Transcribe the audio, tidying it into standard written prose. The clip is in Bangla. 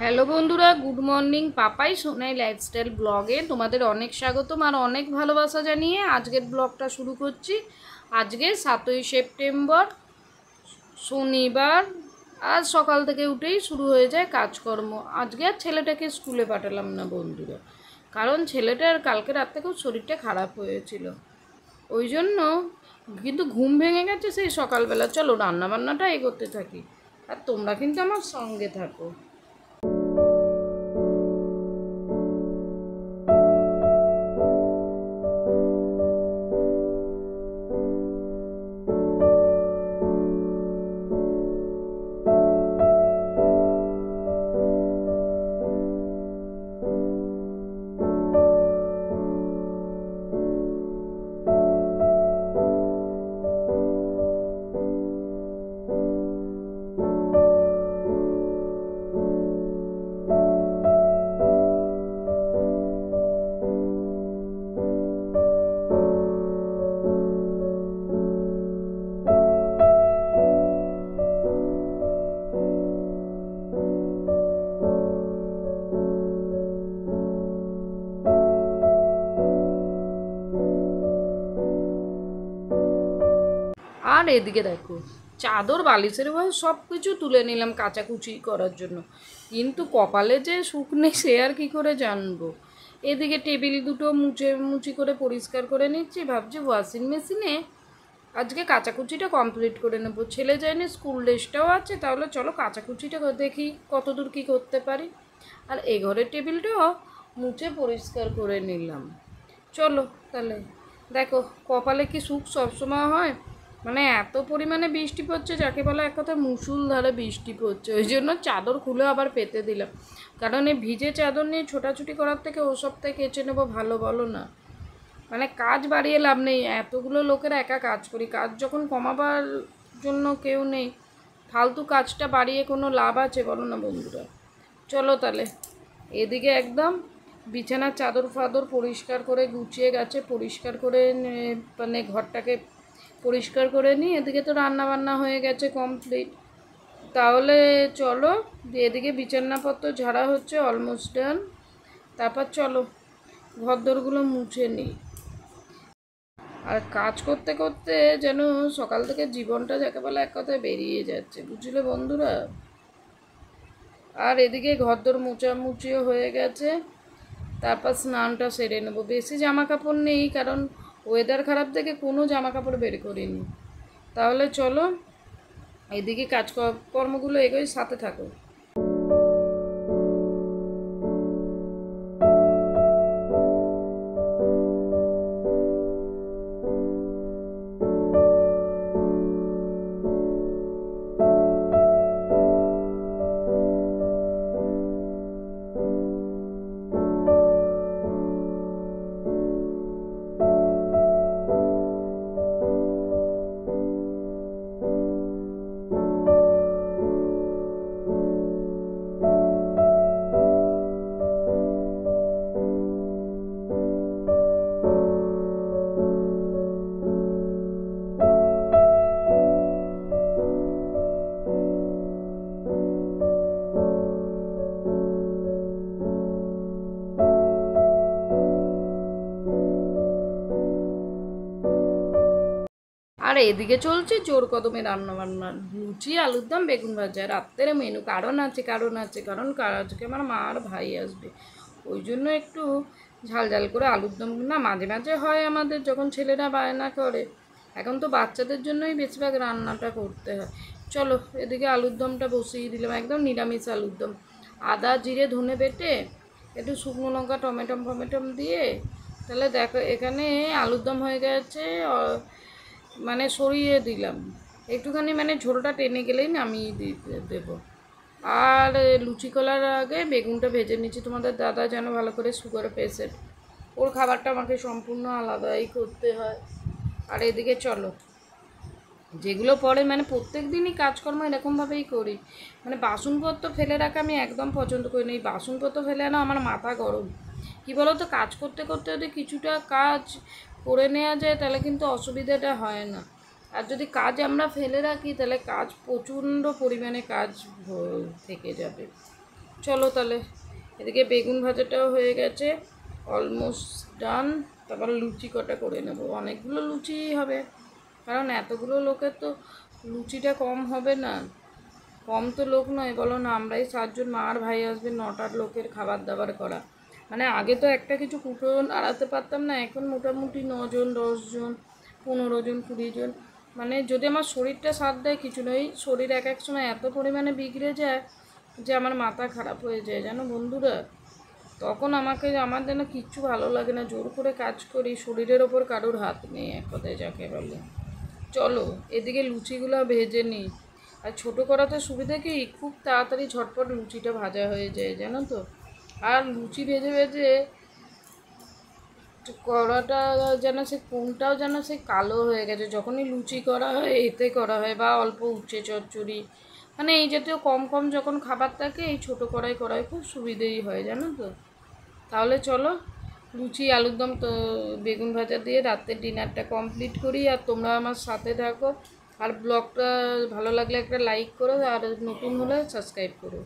হ্যালো বন্ধুরা, good morning. Papai Sonai lifestyle ব্লগে তোমাদের অনেক স্বাগতম আর অনেক ভালোবাসা জানিয়ে আজকের ব্লগটা শুরু করছি। আজকে 7ই সেপ্টেম্বর, শনিবার। আজ সকাল থেকে উঠেই শুরু হয়ে যায় কাজকর্ম। আজকে আর ছেলেটাকে স্কুলে পাঠালাম না বন্ধুরা, কারণ ছেলেটার কালকে রাত থেকেও শরীরটা খারাপ হয়েছিল, ওই জন্য। কিন্তু ঘুম ভেঙে গেছে সেই সকালবেলা। চলো রান্নাবান্নাটা এগোতে থাকি, আর তোমরা কিন্তু আমার সঙ্গে থাকো। আর এদিকে দেখো, চাদর বালিশের ভয়ে সব কিছু তুলে নিলাম কাচাকুচি করার জন্য, কিন্তু কপালে যে সুখ নেই সে আর কি করে জানবো। এদিকে টেবিল দুটো মুছি করে পরিষ্কার করে নিচ্ছি, ভাবছি ওয়াশিং মেশিনে আজকে কাচাকুচিটা কমপ্লিট করে নেবো। ছেলে যায়নি, স্কুল ড্রেসটাও আছে, তাহলে চলো কাচাকুচিটা দেখি কতদূর কী করতে পারি। আর এ ঘরের টেবিলটাও মুছে পরিষ্কার করে নিলাম। চলো তাহলে। দেখো কপালে কি সুখ সবসময় হয়? মানে এত পরিমাণে বৃষ্টি পড়ছে, যাকে বলে এক কথা মুষলধারে বৃষ্টি পড়ছে, ওই জন্য চাদর খুলে আবার পেতে দিলাম। কারণ এই ভিজে চাদর নিয়ে ছোটাছুটি করার থেকে ও সপ্তাহে কেচে নেবো, ভালো বলো না? মানে কাজ বাড়িয়ে লাভ নেই, এতগুলো লোকেরা একা কাজ করি, কাজ যখন কমাবার জন্য কেউ নেই, ফালতু কাজটা বাড়িয়ে কোনো লাভ আছে বলো না বন্ধুরা? চলো তাহলে। এদিকে একদম বিছানার চাদর ফাদর পরিষ্কার করে গুছিয়ে গেছে, পরিষ্কার করে মানে ঘরটাকে পরিষ্কার করে নিই। এদিকে তো রান্না বান্না হয়ে গেছে কমপ্লিট। তাহলে চলো, এদিকে বিছানাপত্র ঝাড়া হচ্ছে, অলমোস্ট ডান। তারপর চলো ঘরদোরগুলো মুছে নিই। আর কাজ করতে করতে যেন সকাল থেকে জীবনটা যাকে বলে এক কথায় বেরিয়ে যাচ্ছে, বুঝলে বন্ধুরা? আর এদিকে ঘরদোর মোছামুছিও হয়ে গেছে, তারপর স্নানটা সেরে নেবো। বেশি জামা কাপড় নেই, কারণ ওয়েদার খারাপ থেকে কোনো জামা কাপড় বের করিনি। তাহলে চলো এদিকে কাজকর্মগুলো এগোই, সাথে থাকো। আর এদিকে চলছে জোর কদমে রান্নাবান্না, লুচি আলুর দম বেগুন ভাজা রাত্রের মেনু। কারণ আজকে আমার মা আর ভাই আসবে, ওই জন্য একটু ঝাল ঝাল করে আলুর দম। না মাঝে মাঝে হয় আমাদের, যখন ছেলেরা বায়না করে। এখন তো বাচ্চাদের জন্যই বেশিরভাগ রান্নাটা করতে হয়। চলো এদিকে আলুর দমটা বসিয়ে দিলাম, একদম নিরামিষ আলুর দম। আদা জিরে ধনে বেটে একটু শুকনো লঙ্কা টমেটম দিয়ে, তাহলে দেখো এখানে আলুর দম হয়ে গেছে। মানে সরিয়ে দিলাম একটুখানি, মানে ঝোলটা টেনে গেলেই নামিয়ে দিতে দেবো। আর লুচি কলার আগে বেগুনটা ভেজে নিচ্ছি। তোমাদের দাদা যেন ভালো করে সুগার পেশেন্ট, ওর খাবারটা আমাকে সম্পূর্ণ আলাদাই করতে হয়। আর এদিকে চলো, যেগুলো পরে মানে প্রত্যেক দিনই কাজকর্ম এরকমভাবেই করি। মানে বাসনপত্র ফেলে রাখা আমি একদম পছন্দ করি না। এই বাসনপত্র ফেলে না আমার মাথা গরম। কী বলো তো, কাজ করতে করতে যদি কিছুটা কাজ করে নেওয়া যায় তাহলে কিন্তু অসুবিধাটা হয় না। আর যদি কাজ আমরা ফেলে রাখি তাহলে কাজ প্রচণ্ড পরিমাণে কাজ থেকে যাবে। চলো তাহলে, এদিকে বেগুন ভাজাটাও হয়ে গেছে, অলমোস্ট ডান। তারপর লুচি কটা করে নেবো, অনেকগুলো লুচি হবে, কারণ এতগুলো লোকের তো লুচিটা কম হবে না। কম তো লোক নয় বলো না, আমরাই 7 জন, মা আর ভাই আসবে, 9টার লোকের খাবার দাবার করা। মানে আগে তো একটা কিছু কুটো নাড়াতে পারতাম না, এখন মোটামুটি 9 জন, 10 জন, 15 জন, 20 জন। মানে যদি আমার শরীরটা সাথ দেয় কিছু নয়, শরীর এক এক সময় এত পরিমাণে বিগড়ে যায় যে আমার মাথা খারাপ হয়ে যায় জানো বন্ধুরা। তখন আমার যেন কিচ্ছু ভালো লাগে না, জোর করে কাজ করি, শরীরের ওপর কারোর হাত নেই এক কথায় যাকে বলে। চলো এদিকে লুচিগুলো ভেজে নিই। আর ছোটো করাতে সুবিধা কি, খুব তাড়াতাড়ি ঝটপট লুচিটা ভাজা হয়ে যায় জানো তো। আর লুচি ভেজে ভেজে কড়াটা যেন সে কোনটাও যেন সে কালো হয়ে গেছে, যখনই লুচি করা হয় এতে করা হয়, বা অল্প উচ্ছে চচ্চড়ি, মানে এই জাতীয় কম কম যখন খাবার থাকে এই ছোটো কড়াই করাই খুব সুবিধেই হয় জানো তো। তাহলে চলো লুচি আলুর দম তো বেগুন ভাজা দিয়ে রাতের ডিনারটা কমপ্লিট করি, আর তোমরা আমার সাথে থাকো। আর ব্লগটা ভালো লাগলে একটা লাইক করো, আর নতুন হলে সাবস্ক্রাইব করো।